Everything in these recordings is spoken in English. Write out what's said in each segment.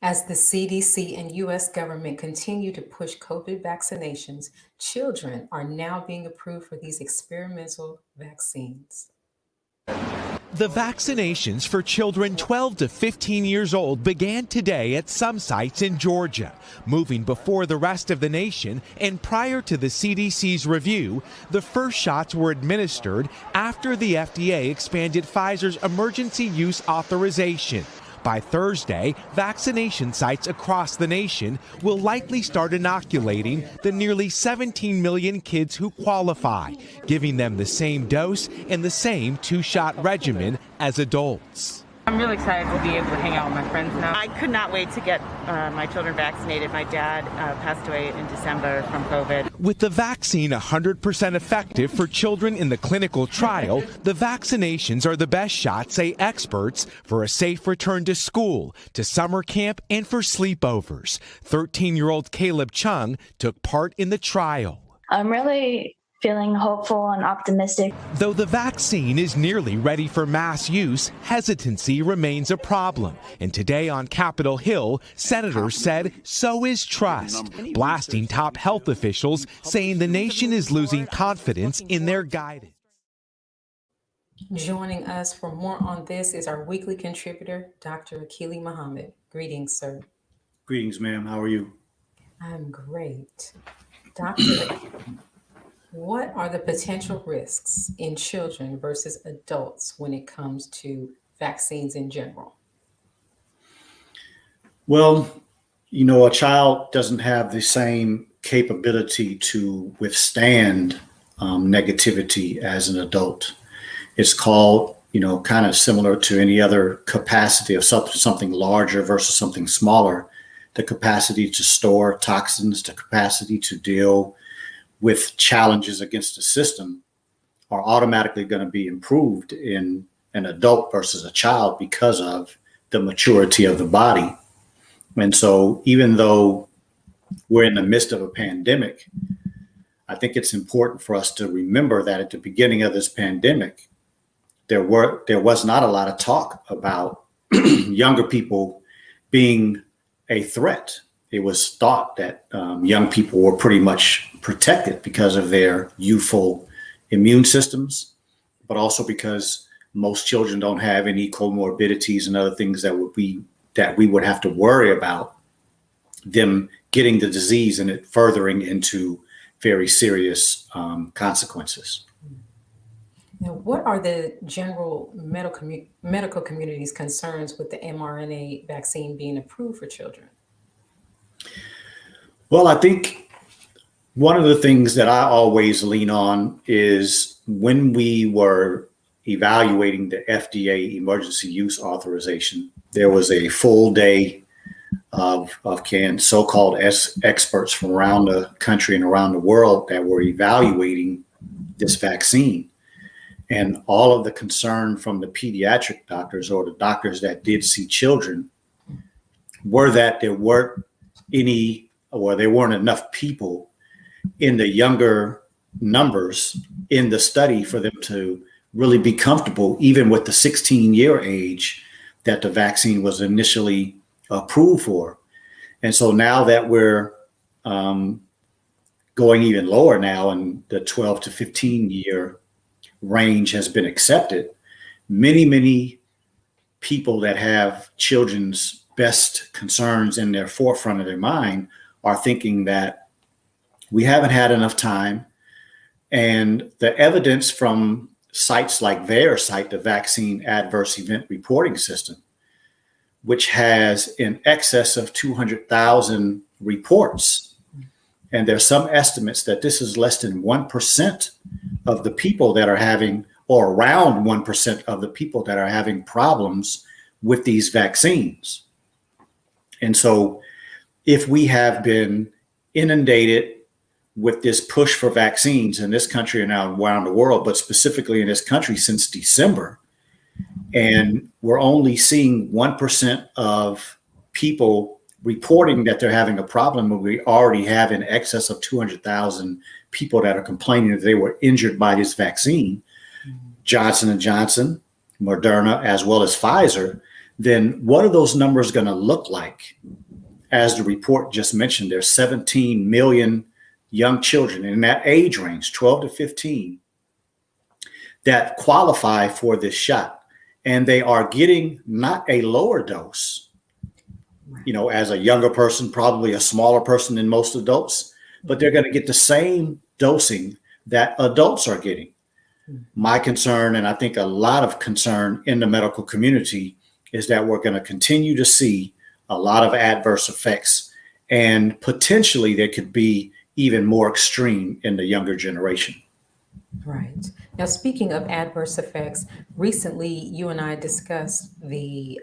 As the CDC and U.S. government continue to push COVID vaccinations, children are now being approved for these experimental vaccines. The vaccinations for children 12 to 15 years old began today at some sites in Georgia, moving before the rest of the nation, and prior to the CDC's review, the first shots were administered after the FDA expanded Pfizer's emergency use authorization. By Thursday, vaccination sites across the nation will likely start inoculating the nearly 17 million kids who qualify, giving them the same dose and the same two-shot regimen as adults. I'm really excited to be able to hang out with my friends now. I could not wait to get my children vaccinated. My dad passed away in December from COVID. With the vaccine 100% effective for children in the clinical trial, the vaccinations are the best shot, say experts, for a safe return to school, to summer camp, and for sleepovers. 13-year-old Caleb Chung took part in the trial. I'm really feeling hopeful and optimistic. Though the vaccine is nearly ready for mass use, hesitancy remains a problem. And today on Capitol Hill, senators said so is trust, blasting top health officials, saying the nation is losing confidence in their guidance. Joining us for more on this is our weekly contributor, Dr. Akili Muhammad. Greetings, sir. Greetings, ma'am. How are you? I'm great. Doctor, what are the potential risks in children versus adults when it comes to vaccines in general? Well, a child doesn't have the same capability to withstand negativity as an adult. It's called, kind of similar to any other capacity of something larger versus something smaller. The capacity to store toxins, the capacity to deal with challenges against the system are automatically going to be improved in an adult versus a child because of the maturity of the body. And so even though we're in the midst of a pandemic, I think it's important for us to remember that at the beginning of this pandemic, there was not a lot of talk about younger people being a threat. It was thought that young people were pretty much protected because of their youthful immune systems, but also because most children don't have any comorbidities and other things that we would have to worry about them getting the disease and it furthering into very serious consequences. Now, what are the general medical community's concerns with the mRNA vaccine being approved for children? Well, I think one of the things that I always lean on is when we were evaluating the FDA emergency use authorization, there was a full day of so-called experts from around the country and around the world that were evaluating this vaccine. And all of the concern from the pediatric doctors or the doctors that did see children were that there weren't enough people in the younger numbers in the study for them to really be comfortable, even with the 16-year age that the vaccine was initially approved for. And so now that we're going even lower now and the 12 to 15-year range has been accepted, many people that have children's best concerns in their forefront of their mind are thinking that we haven't had enough time. And the evidence from sites like their site, the Vaccine Adverse Event Reporting System, which has in excess of 200,000 reports. And there's some estimates that this is less than 1% of the people that are having, or around 1% of the people that are having problems with these vaccines. And so if we have been inundated with this push for vaccines in this country and now around the world, but specifically in this country since December, and we're only seeing 1% of people reporting that they're having a problem, when we already have in excess of 200,000 people that are complaining that they were injured by this vaccine, Johnson & Johnson, Moderna, as well as Pfizer, then what are those numbers going to look like? As the report just mentioned, there's 17 million young children in that age range, 12 to 15, that qualify for this shot. And they are getting not a lower dose, as a younger person, probably a smaller person than most adults, but they're going to get the same dosing that adults are getting. My concern, and I think a lot of concern in the medical community, is that we're going to continue to see a lot of adverse effects, and potentially they could be even more extreme in the younger generation. Right. Now, speaking of adverse effects, recently you and I discussed the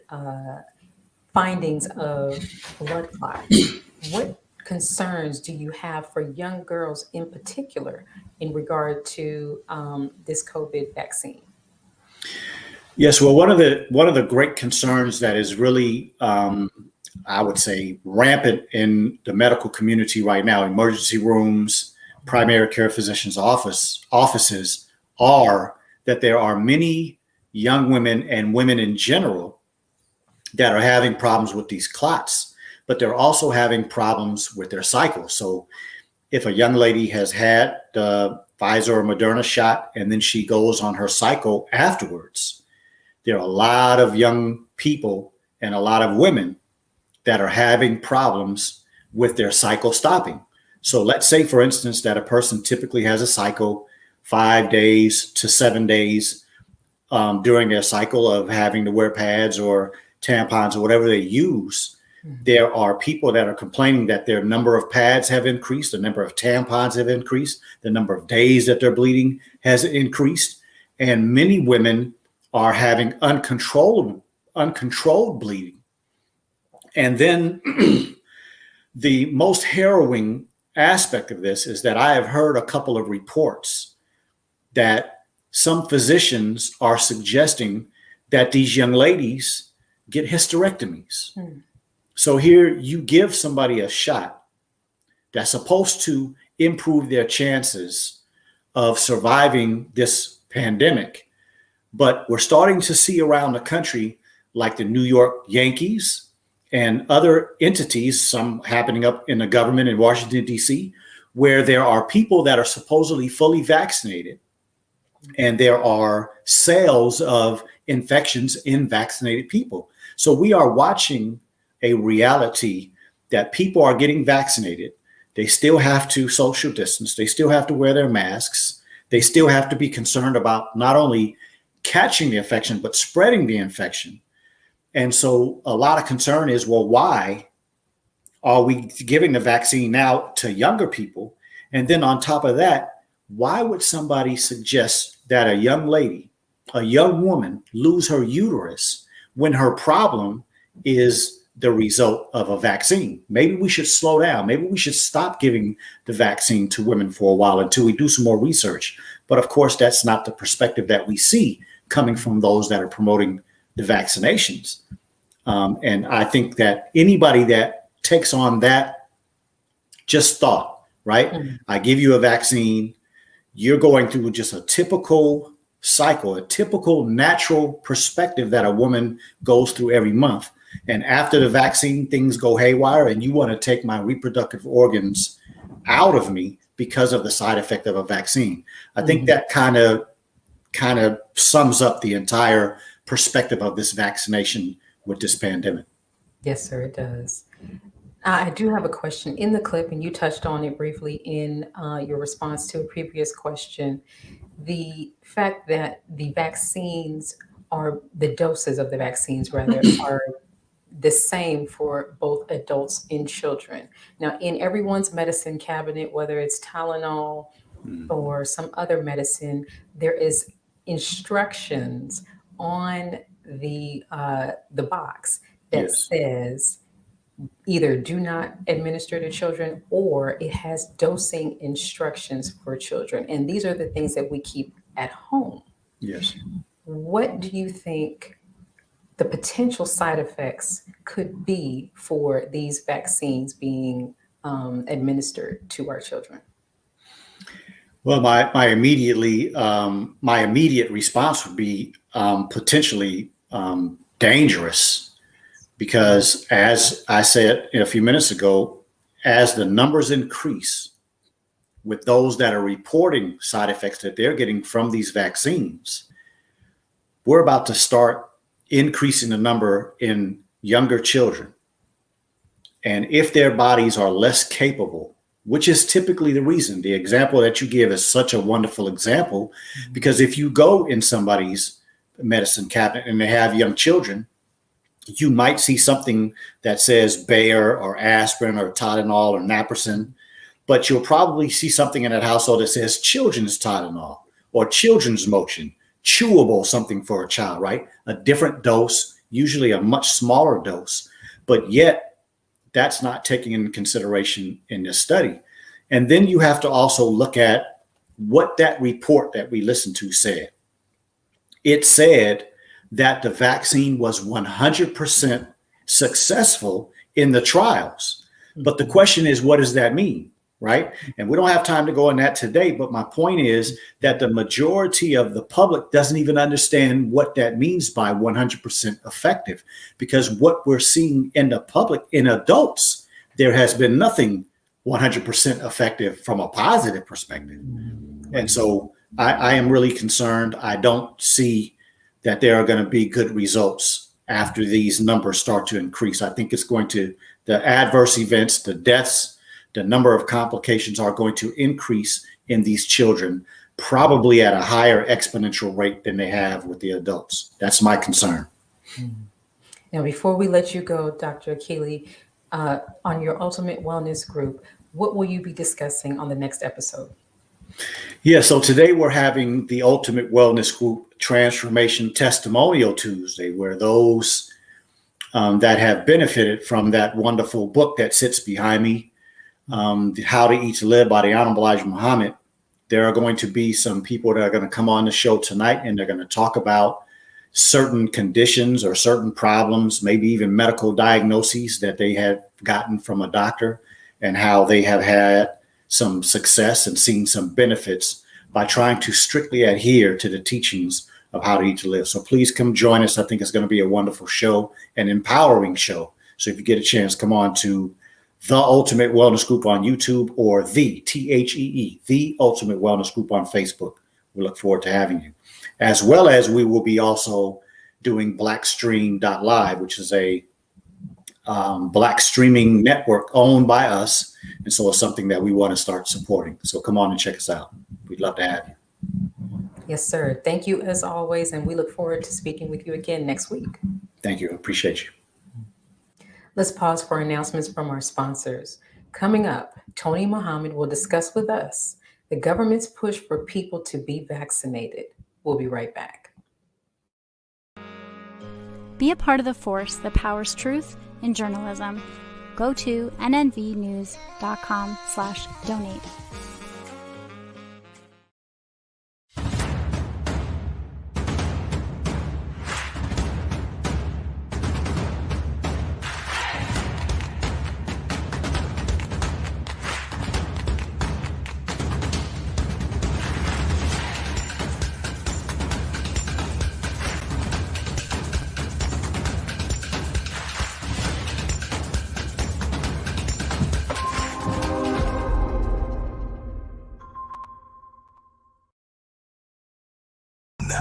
findings of blood clots. What concerns do you have for young girls in particular in regard to this COVID vaccine? Yes, well, one of the great concerns that is really, I would say, rampant in the medical community right now, emergency rooms, primary care physicians' offices, are that there are many young women and women in general that are having problems with these clots, but they're also having problems with their cycle. So if a young lady has had the Pfizer or Moderna shot and then she goes on her cycle afterwards, there are a lot of young people and a lot of women that are having problems with their cycle stopping. So let's say, for instance, that a person typically has a cycle 5 days to 7 days during their cycle of having to wear pads or tampons or whatever they use. There are people that are complaining that their number of pads have increased, the number of tampons have increased, the number of days that they're bleeding has increased, and many women are having uncontrolled bleeding. And then the most harrowing aspect of this is that I have heard a couple of reports that some physicians are suggesting that these young ladies get hysterectomies. So here you give somebody a shot that's supposed to improve their chances of surviving this pandemic. But we're starting to see around the country, like the New York Yankees and other entities, some happening up in the government in Washington, D.C., where there are people that are supposedly fully vaccinated, and there are sales of infections in vaccinated people. So we are watching a reality that people are getting vaccinated. They still have to social distance. They still have to wear their masks. They still have to be concerned about not only catching the infection, but spreading the infection. And so a lot of concern is, well, why are we giving the vaccine now to younger people? And then on top of that, why would somebody suggest that a young lady, a young woman, lose her uterus when her problem is the result of a vaccine? Maybe we should slow down. Maybe we should stop giving the vaccine to women for a while until we do some more research. But of course, that's not the perspective that we see coming from those that are promoting the vaccinations. And I think that anybody that takes on that just thought, right? I give you a vaccine, you're going through just a typical cycle, a typical natural perspective that a woman goes through every month. And after the vaccine, things go haywire, and you want to take my reproductive organs out of me because of the side effect of a vaccine. I think that kind of sums up the entire perspective of this vaccination with this pandemic. Yes, sir, it does. I do have a question in the clip, and you touched on it briefly in your response to a previous question. The fact that the doses of the vaccines rather, are the same for both adults and children. Now, in everyone's medicine cabinet, whether it's Tylenol or some other medicine, there is instructions on the box that says either do not administer to children, or it has dosing instructions for children. And these are the things that we keep at home. Yes. What do you think the potential side effects could be for these vaccines being administered to our children? Well, my immediate response would be potentially dangerous. because as I said a few minutes ago, as the numbers increase with those that are reporting side effects that they're getting from these vaccines, we're about to start increasing the number in younger children. And if their bodies are less capable, which is typically the reason, the example that you give is such a wonderful example, because if you go in somebody's medicine cabinet and they have young children, you might see something that says Bayer or aspirin or Tylenol or naproxen, but you'll probably see something in that household that says children's Tylenol or children's motion, chewable something for a child, right? A different dose, usually a much smaller dose, but yet that's not taken into consideration in this study. And then you have to also look at what that report that we listened to said. It said that the vaccine was 100% successful in the trials. But the question is, what does that mean, right? And we don't have time to go on that today, but my point is that the majority of the public doesn't even understand what that means by 100% effective, because what we're seeing in the public, in adults, there has been nothing 100% effective from a positive perspective. And so I am really concerned. I don't see that there are going to be good results after these numbers start to increase. I think it's going to, the adverse events, the deaths, the number of complications are going to increase in these children, probably at a higher exponential rate than they have with the adults. That's my concern. Now, before we let you go, Dr. Akili, on your Ultimate Wellness group, what will you be discussing on the next episode? Yeah, so today we're having the Ultimate Wellness Group Transformation Testimonial Tuesday, where those that have benefited from that wonderful book that sits behind me, How to Eat to Live by the Honorable Elijah Muhammad, there are going to be some people that are going to come on the show tonight, and they're going to talk about certain conditions or certain problems, maybe even medical diagnoses that they have gotten from a doctor, and how they have had some success and seen some benefits by trying to strictly adhere to the teachings of How to Eat to Live. So please come join us. I think it's going to be a wonderful show, an empowering show. So if you get a chance, come on to The Ultimate Wellness Group on YouTube, or The Ultimate Wellness Group on Facebook. We look forward to having you. As well as we will be also doing Blackstream.live, which is a Black streaming network owned by us. And so it's something that we want to start supporting. So come on and check us out. We'd love to have you. Yes, sir. Thank you as always. And we look forward to speaking with you again next week. Thank you. I appreciate you. Let's pause for announcements from our sponsors. Coming up, Tony Muhammad will discuss with us the government's push for people to be vaccinated. We'll be right back. Be a part of the force that powers truth in journalism. Go to nnvnews.com/donate.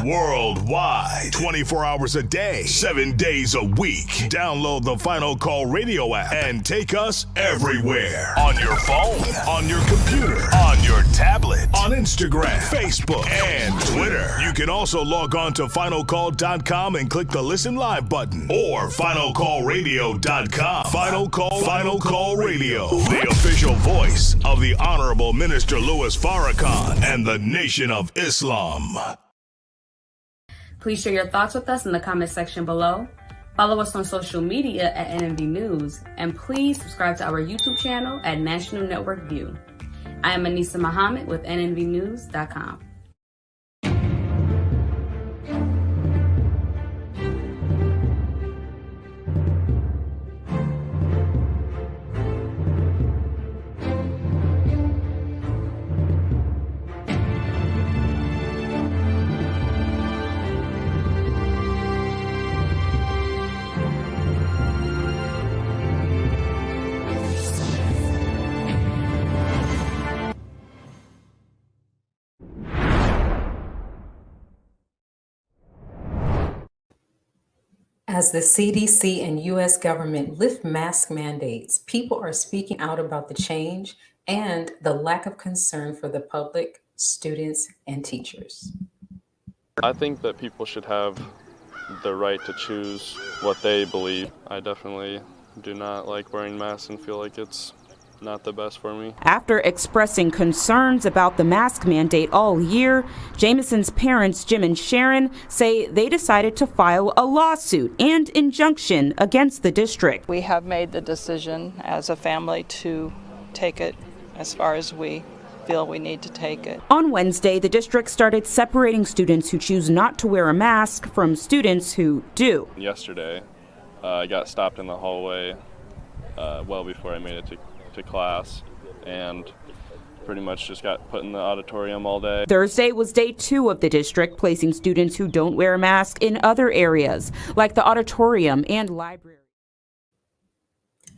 Worldwide, 24 hours a day, 7 days a week. Download the Final Call Radio app and take us everywhere. On your phone, on your computer, on your tablet, on Instagram, Facebook, and Twitter. You can also log on to finalcall.com and click the Listen Live button, or finalcallradio.com. Final Call Radio, the official voice of the Honorable Minister Louis Farrakhan and the Nation of Islam. Please share your thoughts with us in the comment section below. Follow us on social media at NNV News, and please subscribe to our YouTube channel at National Network View. I am Anissa Muhammad with nnvnews.com. As the CDC and U.S. government lift mask mandates, people are speaking out about the change and the lack of concern for the public, students, and teachers. I think that people should have the right to choose what they believe. I definitely do not like wearing masks and feel like it's not the best for me. After expressing concerns about the mask mandate all year, Jameson's parents, Jim and Sharon, say they decided to file a lawsuit and injunction against the district. We have made the decision as a family to take it as far as we feel we need to take it. On Wednesday, the district started separating students who choose not to wear a mask from students who do. Yesterday, I got stopped in the hallway well before I made it to class, and pretty much just got put in the auditorium all day. Thursday was day 2 of the district placing students who don't wear a mask in other areas, like the auditorium and library.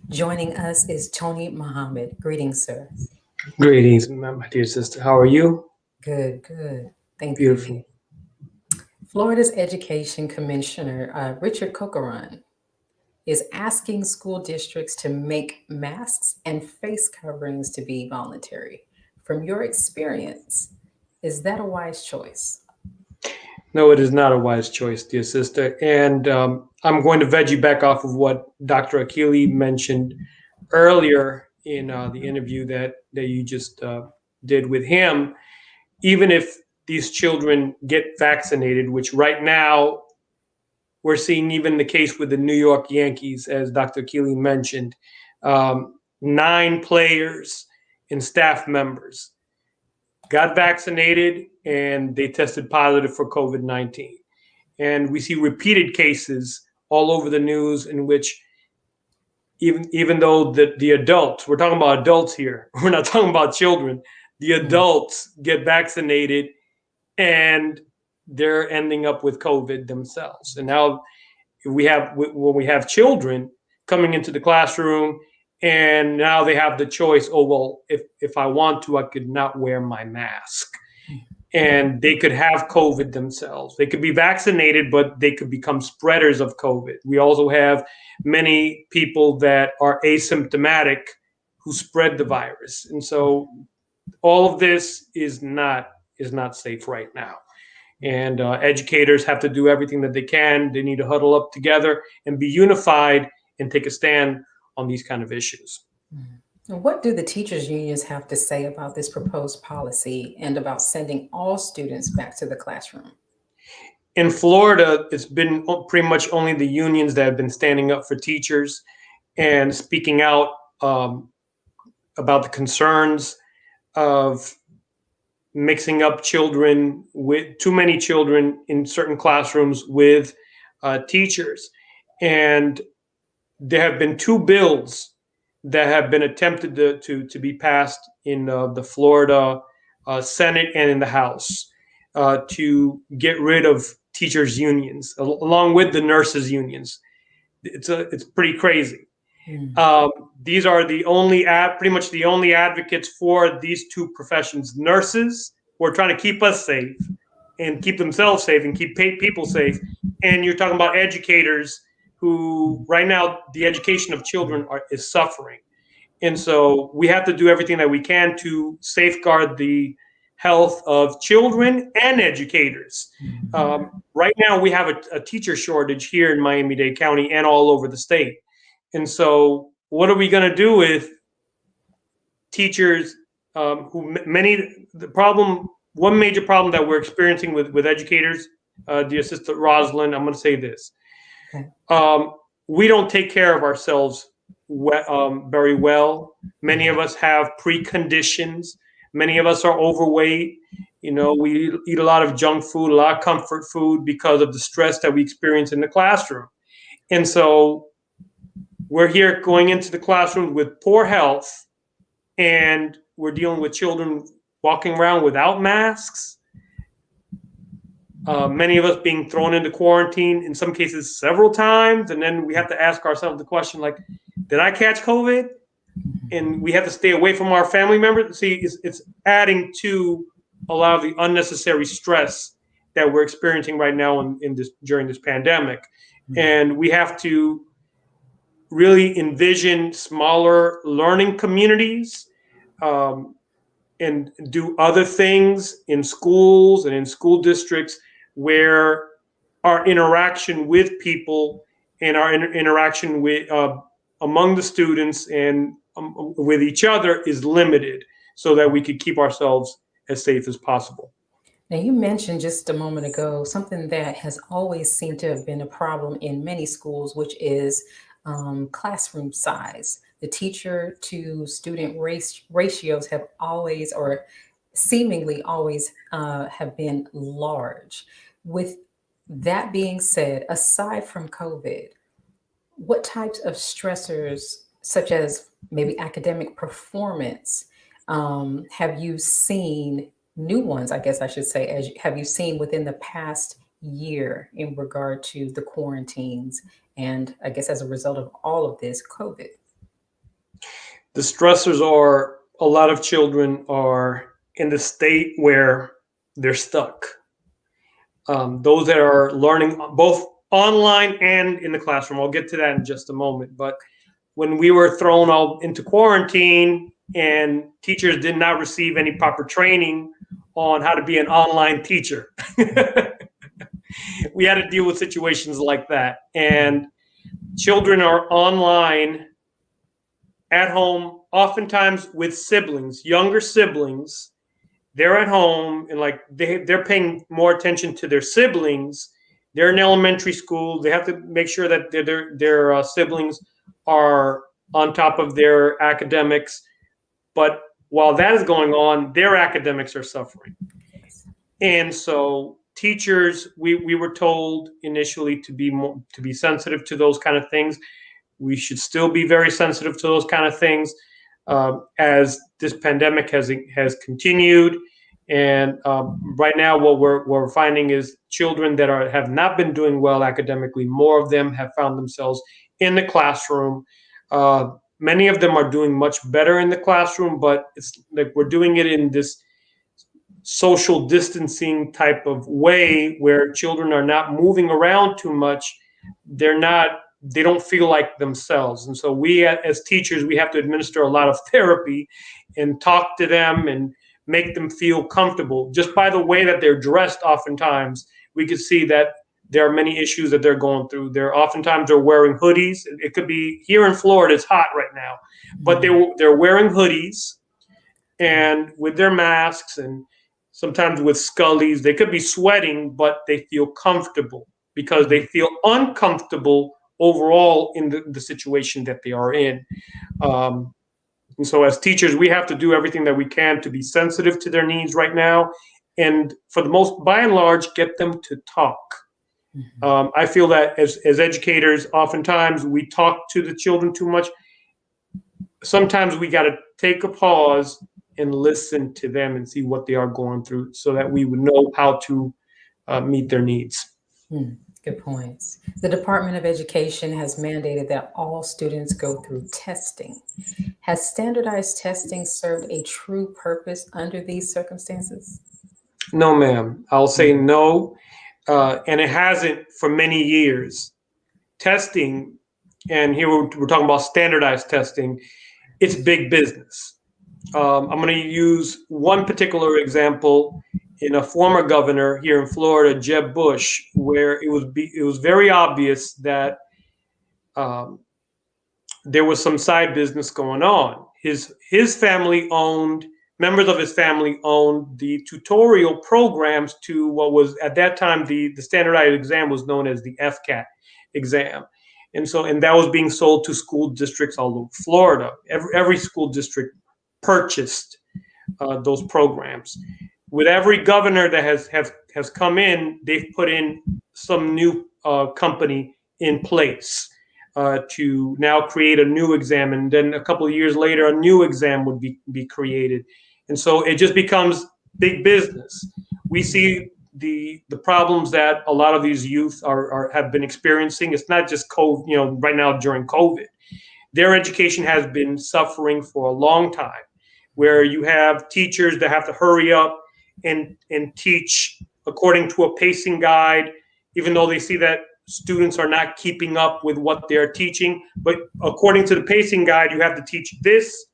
Joining us is Tony Muhammad. Greetings, sir. Greetings, my dear sister. How are you? Good, good. Thank Beautiful. you. Florida's Education Commissioner, Richard Cocaron, is asking school districts to make masks and face coverings to be voluntary. From your experience, is that a wise choice? No, it is not a wise choice, dear sister. And I'm going to veggie back off of what Dr. Akili mentioned earlier in the interview that you just did with him. Even if these children get vaccinated, which right now we're seeing even the case with the New York Yankees, as Dr. Akili mentioned, 9 players and staff members got vaccinated and they tested positive for COVID-19. And we see repeated cases all over the news in which even though the adults, we're talking about adults here, we're not talking about children, the adults get vaccinated and they're ending up with COVID themselves. And now when we have children coming into the classroom and now they have the choice, oh, well, if I want to, I could not wear my mask. And they could have COVID themselves. They could be vaccinated, but they could become spreaders of COVID. We also have many people that are asymptomatic who spread the virus. And so all of this is not safe right now. And educators have to do everything that they can. They need to huddle up together and be unified and take a stand on these kind of issues. What do the teachers' unions have to say about this proposed policy and about sending all students back to the classroom? In Florida, it's been pretty much only the unions that have been standing up for teachers and speaking out about the concerns of mixing up children with too many children in certain classrooms with teachers. And there have been 2 bills that have been attempted to be passed in the Florida Senate and in the House to get rid of teachers' unions, along with the nurses' unions. It's pretty crazy. These are pretty much the only advocates for these 2 professions. Nurses who are trying to keep us safe and keep themselves safe and keep people safe. And you're talking about educators who right now the education of children is suffering. And so we have to do everything that we can to safeguard the health of children and educators. Right now we have a teacher shortage here in Miami-Dade County and all over the state. And so what are we going to do with teachers one major problem that we're experiencing with educators, dear sister Rosalind, I'm going to say this. We don't take care of ourselves very well. Many of us have preconditions. Many of us are overweight. You know, we eat a lot of junk food, a lot of comfort food because of the stress that we experience in the classroom. And so we're here going into the classroom with poor health, and we're dealing with children walking around without masks. Many of us being thrown into quarantine, in some cases several times. And then we have to ask ourselves the question, like, did I catch COVID? And we have to stay away from our family members. See, it's adding to a lot of the unnecessary stress that we're experiencing right now during this pandemic. And we have to really envision smaller learning communities, and do other things in schools and in school districts where our interaction with people and our interaction with among the students and with each other is limited, so that we could keep ourselves as safe as possible. Now, you mentioned just a moment ago something that has always seemed to have been a problem in many schools, which is classroom size. The teacher to student ratios have always, or seemingly always, have been large. With that being said, aside from COVID, what types of stressors, such as maybe academic performance, have you seen, new ones, I guess I should say, have you seen within the past year in regard to the quarantines and I guess as a result of all of this, COVID? The stressors are, a lot of children are in the state where they're stuck. Those that are learning both online and in the classroom, I'll get to that in just a moment. But when we were thrown all into quarantine and teachers did not receive any proper training on how to be an online teacher, we had to deal with situations like that. And children are online at home, oftentimes with siblings, younger siblings. They're at home and like they're paying more attention to their siblings. They're in elementary school. They have to make sure that their siblings are on top of their academics. But while that is going on, their academics are suffering. And so teachers, we were told initially to be sensitive to those kind of things. We should still be very sensitive to those kind of things as this pandemic has continued. And right now, what we're finding is children that have not been doing well academically, more of them have found themselves in the classroom. Many of them are doing much better in the classroom, but it's like we're doing it in this social distancing type of way where children are not moving around too much. They don't feel like themselves. And so we as teachers, we have to administer a lot of therapy and talk to them and make them feel comfortable. Just by the way that they're dressed, oftentimes we could see that there are many issues that they're going through. Oftentimes they're wearing hoodies. It could be here in Florida, it's hot right now, but they're wearing hoodies and with their masks and sometimes with scullies. They could be sweating, but they feel comfortable because they feel uncomfortable overall in the situation that they are in. And so as teachers, we have to do everything that we can to be sensitive to their needs right now. And by and large, get them to talk. I feel that as educators, oftentimes we talk to the children too much. Sometimes we got to take a pause and listen to them and see what they are going through so that we would know how to meet their needs. Good points. The Department of Education has mandated that all students go through testing. Has standardized testing served a true purpose under these circumstances? No, ma'am. I'll say no. And it hasn't for many years. Testing, and here we're talking about standardized testing, it's big business. I'm going to use one particular example in a former governor here in Florida, Jeb Bush, where it was very obvious that there was some side business going on. His family owned, members of his family owned the tutorial programs to what was at that time the standardized exam was known as the FCAT exam. And that was being sold to school districts all over Florida. Every school district purchased those programs. With every governor that has come in, they've put in some new company in place to now create a new exam. And then a couple of years later, a new exam would be created. And so it just becomes big business. We see the problems that a lot of these youth have been experiencing. It's not just COVID, right now during COVID. Their education has been suffering for a long time, where you have teachers that have to hurry up and teach according to a pacing guide, even though they see that students are not keeping up with what they're teaching. But according to the pacing guide, you have to teach this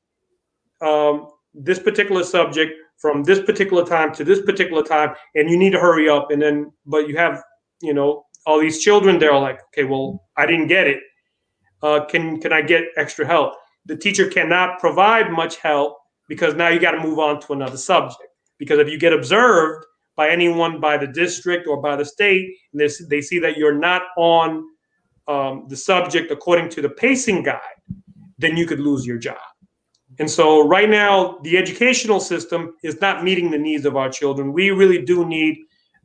this particular subject from this particular time to this particular time, and you need to hurry up. And then, but you have, you know, all these children, they're like, okay, well, I didn't get it. Can I get extra help? The teacher cannot provide much help because now you got to move on to another subject. Because if you get observed by anyone, by the district or by the state, and they see that you're not on the subject according to the pacing guide, then you could lose your job. And so right now, the educational system is not meeting the needs of our children. We really do need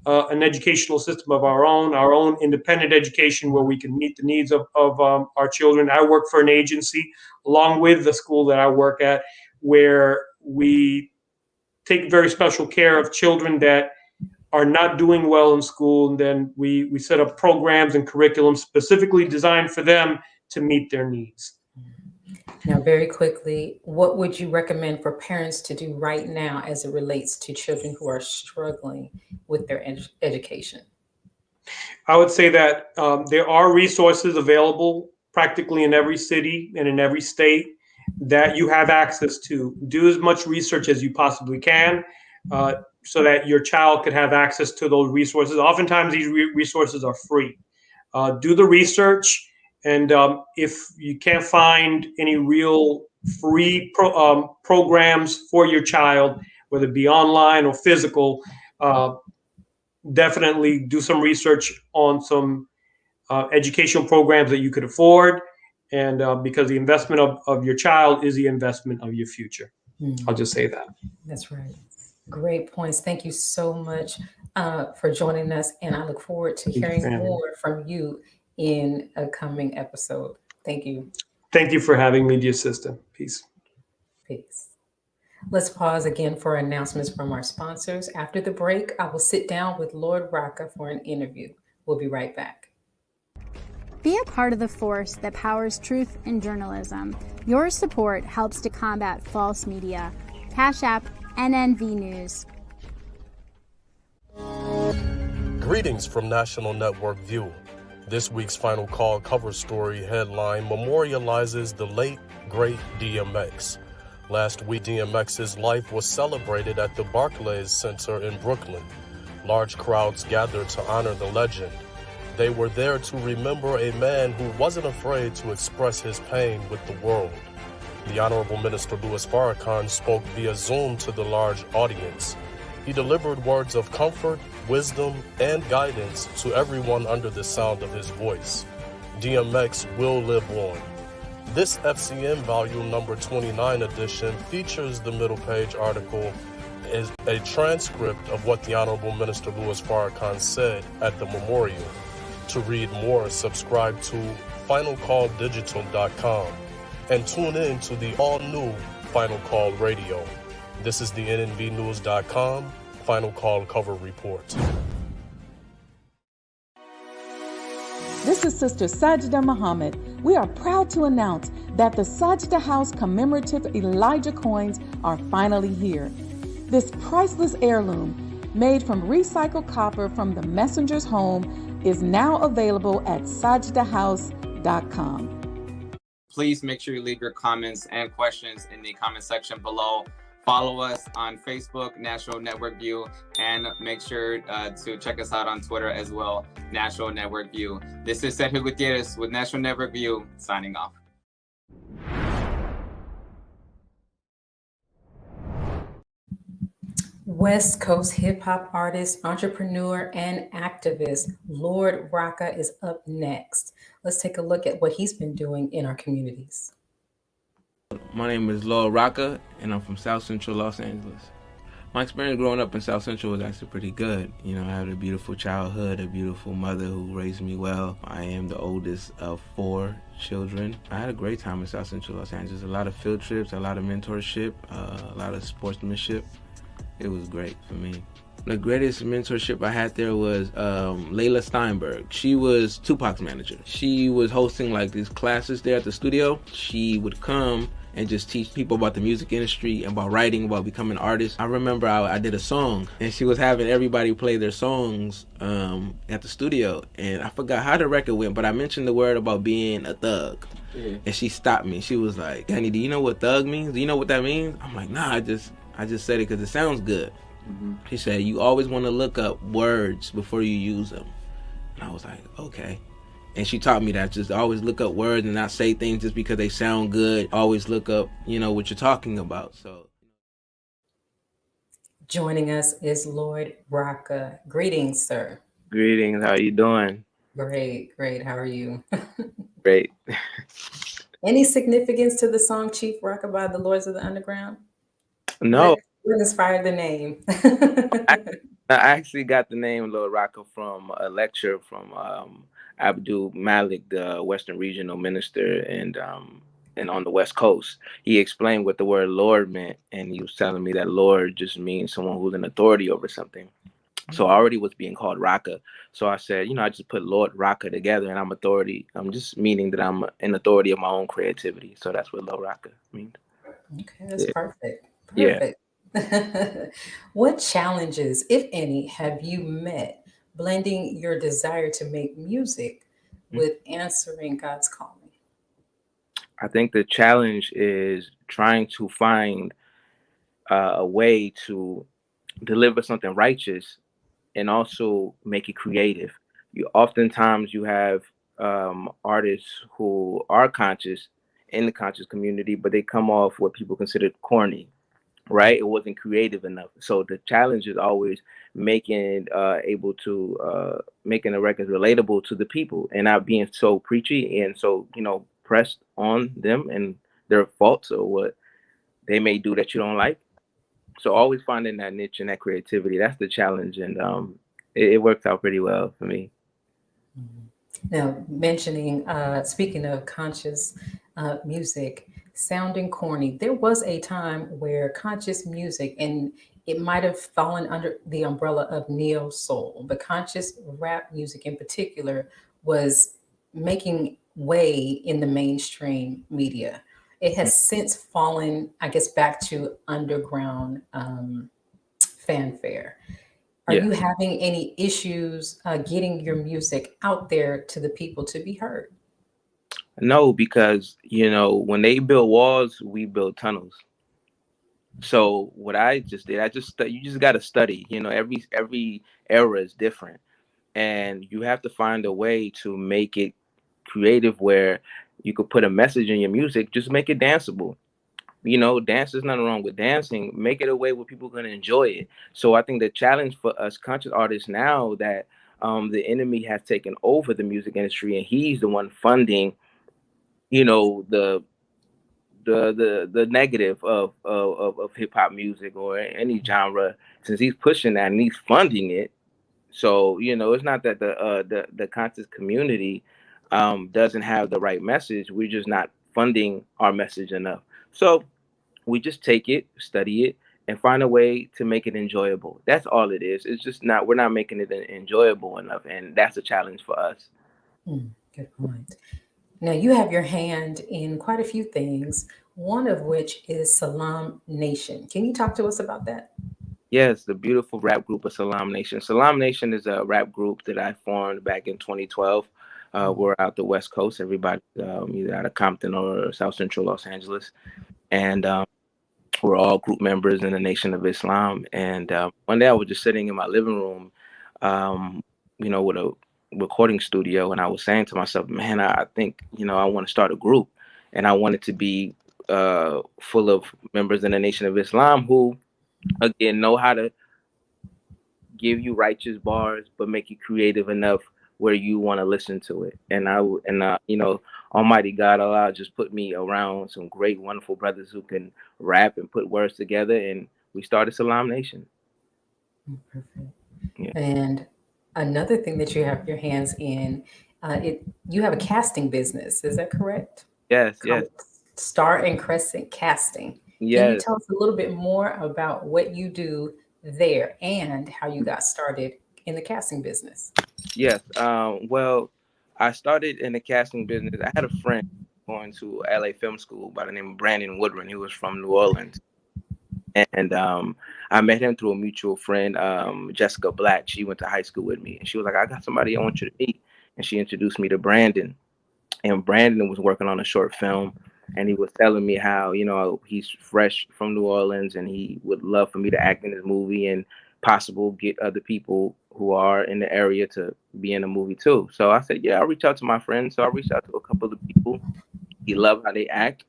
an educational system of our own independent education where we can meet the needs of our children. I work for an agency along with the school that I work at where we take very special care of children that are not doing well in school. And then we set up programs and curriculum specifically designed for them to meet their needs. Now, very quickly, what would you recommend for parents to do right now as it relates to children who are struggling with their education? I would say that there are resources available practically in every city and in every state that you have access to. Do as much research as you possibly can so that your child could have access to those resources. Oftentimes, these resources are free. Do the research. And if you can't find any real free programs for your child, whether it be online or physical, definitely do some research on some educational programs that you could afford. And because the investment of your child is the investment of your future. I'll just say that. That's right. Great points. Thank you so much for joining us. And I look forward to hearing more from you in a coming episode. Thank you. Thank you for having me, dear sister. Peace. Peace. Let's pause again for announcements from our sponsors. After the break, I will sit down with Lord Roka for an interview. We'll be right back. Be a part of the force that powers truth in journalism. Your support helps to combat false media. Cash App NNV News. Greetings from National Network View. This week's Final Call cover story headline memorializes the late, great DMX. Last week, DMX's life was celebrated at the Barclays Center in Brooklyn. Large crowds gathered to honor the legend. They were there to remember a man who wasn't afraid to express his pain with the world. The Honorable Minister Louis Farrakhan spoke via Zoom to the large audience. He delivered words of comfort, wisdom, and guidance to everyone under the sound of his voice. DMX will live on. This FCM volume number 29 edition features the middle page article as a transcript of what the Honorable Minister Louis Farrakhan said at the memorial. To read more, subscribe to finalcalldigital.com and tune in to the all-new Final Call Radio. This is the nnvnews.com Final Call cover report. This is Sister Sajda Muhammad. We are proud to announce that the Sajda House commemorative Elijah coins are finally here. This priceless heirloom, made from recycled copper from the messenger's home, is now available at sajdahouse.com. Please make sure you leave your comments and questions in the comment section below. Follow us on Facebook, National Network View, and make sure to check us out on Twitter as well, National Network View. This is Sergio Gutierrez with National Network View, signing off. West Coast hip-hop artist, entrepreneur, and activist Lord Roka is up next. Let's take a look at what he's been doing in our communities. My name is Lord Roka, and I'm from South Central Los Angeles. My experience growing up in South Central was actually pretty good. You know, I had a beautiful childhood, a beautiful mother who raised me well. I am the oldest of 4 children. I had a great time in South Central Los Angeles. A lot of field trips, a lot of mentorship, a lot of sportsmanship. It was great for me. The greatest mentorship I had there was Layla Steinberg. She was Tupac's manager. She was hosting like these classes there at the studio. She would come and just teach people about the music industry, about writing, about becoming an artist. I remember I did a song, and she was having everybody play their songs at the studio, and I forgot how the record went, but I mentioned the word about being a thug. Yeah. And she stopped me. She was like, Danny, do you know what thug means? Do you know what that means? I'm like, nah, I just said it because it sounds good. Mm-hmm. She said, you always want to look up words before you use them. And I was like, okay. And she taught me that, just always look up words and not say things just because they sound good. Always look up, what you're talking about. So, joining us is Lord Roka. Greetings, sir. Greetings. How are you doing? Great. How are you? Great. Any significance to the song Chief Roka by the Lords of the Underground? No. What inspired the name? I actually got the name Lord Roka from a lecture from Abdul Malik, the Western Regional Minister, and on the West Coast. He explained what the word Lord meant, and he was telling me that Lord just means someone who's in authority over something. So I already was being called Roka. So I said, I just put Lord Roka together, and I'm authority. I'm just meaning that I'm in authority of my own creativity. So that's what Lord Roka means. Okay, that's perfect. Yeah. What challenges, if any, have you met blending your desire to make music with answering God's calling? I think the challenge is trying to find a way to deliver something righteous and also make it creative. Oftentimes you have artists who are conscious in the conscious community, but they come off what people consider corny, right? It wasn't creative enough. So the challenge is always making making the records relatable to the people and not being so preachy and so pressed on them and their faults or what they may do that you don't like. So always finding that niche and that creativity, that's the challenge, and it worked out pretty well for me. Now, speaking of conscious music, sounding corny, there was a time where conscious music, and it might have fallen under the umbrella of neo soul, but conscious rap music in particular was making way in the mainstream media. It has since fallen, I guess, back to underground fanfare. Are you having any issues getting your music out there to the people to be heard? No, because when they build walls, we build tunnels. So what I just did, you just got to study. Every era is different, and you have to find a way to make it creative where you could put a message in your music. Just make it danceable. Dance, there's nothing wrong with dancing. Make it a way where people are going to enjoy it. So I think the challenge for us conscious artists now that the enemy has taken over the music industry and he's the one funding, the negative of hip hop music or any genre, since he's pushing that and he's funding it. So it's not that the conscious community doesn't have the right message. We're just not funding our message enough. So we just take it, study it, and find a way to make it enjoyable. That's all it is. It's just we're not making it enjoyable enough, and that's a challenge for us. Good point. Now, you have your hand in quite a few things, one of which is Salam Nation. Can you talk to us about that? Yes, the beautiful rap group of Salam Nation. Salam Nation is a rap group that I formed back in 2012. We're out the West Coast, everybody either out of Compton or South Central Los Angeles. And we're all group members in the Nation of Islam. And one day I was just sitting in my living room, with a recording studio. And I was saying to myself, man, I think, I want to start a group. And I want it to be full of members in the Nation of Islam who, again, know how to give you righteous bars, but make you creative enough where you want to listen to it. And Almighty God, Allah just put me around some great, wonderful brothers who can rap and put words together, and we started Salam Nation. Perfect. Yeah. And another thing that you have your hands in, you have a casting business. Is that correct? Yes. Star and Crescent Casting. Yes. Can you tell us a little bit more about what you do there and how you got started in the casting business. Yes. Well, I started in the casting business. I had a friend going to LA Film School by the name of Brandon Woodron. He was from New Orleans. And I met him through a mutual friend, Jessica Black. She went to high school with me. And she was like, I got somebody I want you to meet. And she introduced me to Brandon. And Brandon was working on a short film. And he was telling me how, you know, he's fresh from New Orleans and he would love for me to act in his movie and possible get other people who are in the area to be in the movie too. So I said, yeah, I'll reach out to my friends. So I reached out to a couple of people. He loved how they act.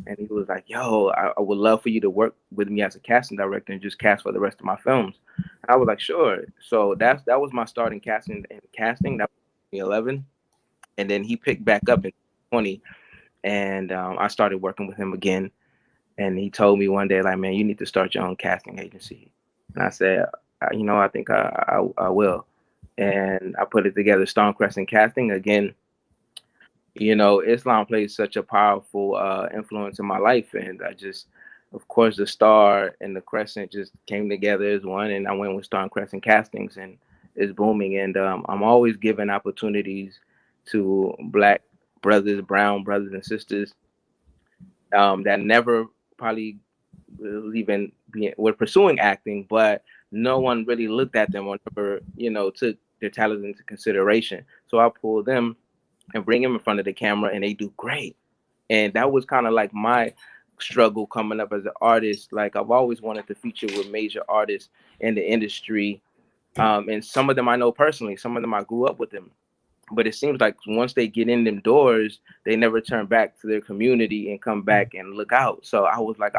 And he was like, yo, I would love for you to work with me as a casting director and just cast for the rest of my films. And I was like, sure. So that was my start in casting. That was 2011. And then he picked back up in 2020. And I started working with him again. And he told me one day, like, man, you need to start your own casting agency. And I said, you know, I think I will. And I put it together, Stonecrescent Casting. Again, you know, Islam plays such a powerful influence in my life. And I just, of course, the star and the crescent just came together as one. And I went with Stonecrescent Castings, and it's booming. And I'm always giving opportunities to Black brothers, brown brothers and sisters that never probably were pursuing acting, but no one really looked at them or never, you know, took their talents into consideration. So I pull them and bring them in front of the camera, and they do great. And that was kind of like my struggle coming up as an artist. Like, I've always wanted to feature with major artists in the industry. And some of them I know personally, some of them I grew up with them. But it seems like once they get in them doors, they never turn back to their community and come back and look out. So I was like,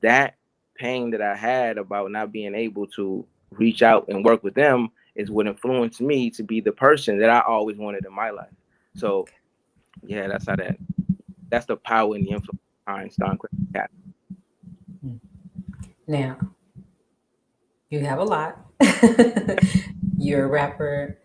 that pain that I had about not being able to reach out and work with them is what influenced me to be the person that I always wanted in my life. So yeah, that's the power and the influence behind Stonecrescent Casting. Now, you have a lot. You're a rapper,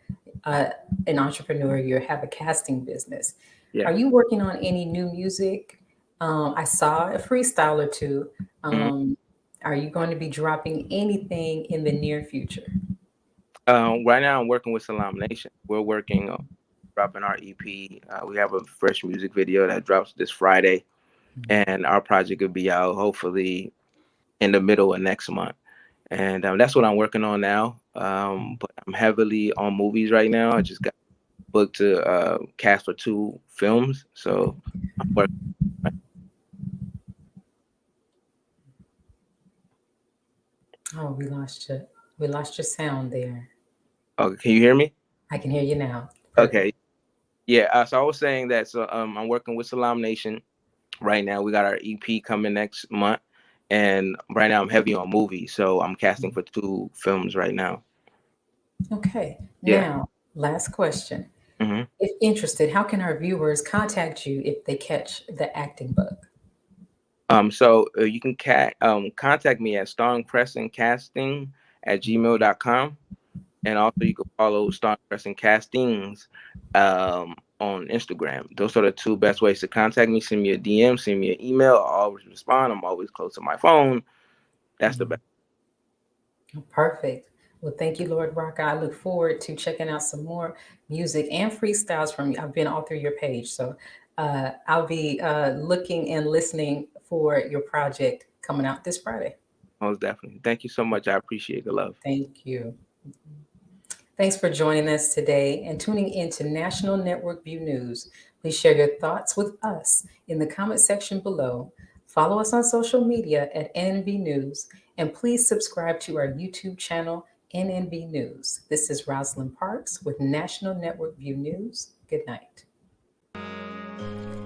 an entrepreneur, you have a casting business. Yeah. Are you working on any new music? I saw a freestyle or two. Are you going to be dropping anything in the near future? Right now I'm working with Salam Nation. We're working on dropping our EP. We have a fresh music video that drops this Friday, and our project will be out hopefully in the middle of next month. And that's what I'm working on now. But I'm heavily on movies right now. I just got booked to cast for 2 films. So I'm working. Oh, we lost you. We lost your sound there. Okay, can you hear me? I can hear you now. Okay. Yeah, so I was saying that, so I'm working with Salam Nation right now. We got our EP coming next month. And right now I'm heavy on movies. So I'm casting for 2 films right now. Okay. Yeah. Now, last question. If interested, how can our viewers contact you if they catch the acting bug? So you can contact me at stonecrescentcasting@gmail.com. And also you can follow Stonecrescent Castings on Instagram. Those are the 2 best ways to contact me. Send me a DM, send me an email. I'll always respond. I'm always close to my phone. That's the best. Perfect. Well, thank you, Lord Roka. I look forward to checking out some more music and freestyles from you. I've been all through your page. So I'll be looking and listening for your project coming out this Friday. Most definitely. Thank you so much. I appreciate the love. Thank you. Thanks for joining us today and tuning in to National Network View News. Please share your thoughts with us in the comment section below. Follow us on social media at NNV News, and please subscribe to our YouTube channel, NNV News. This is Rosalind Parks with National Network View News. Good night.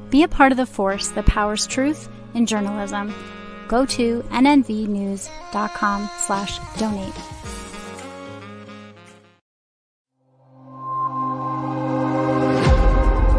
Be a part of the force that powers truth in journalism. Go to nnvnews.com/donate.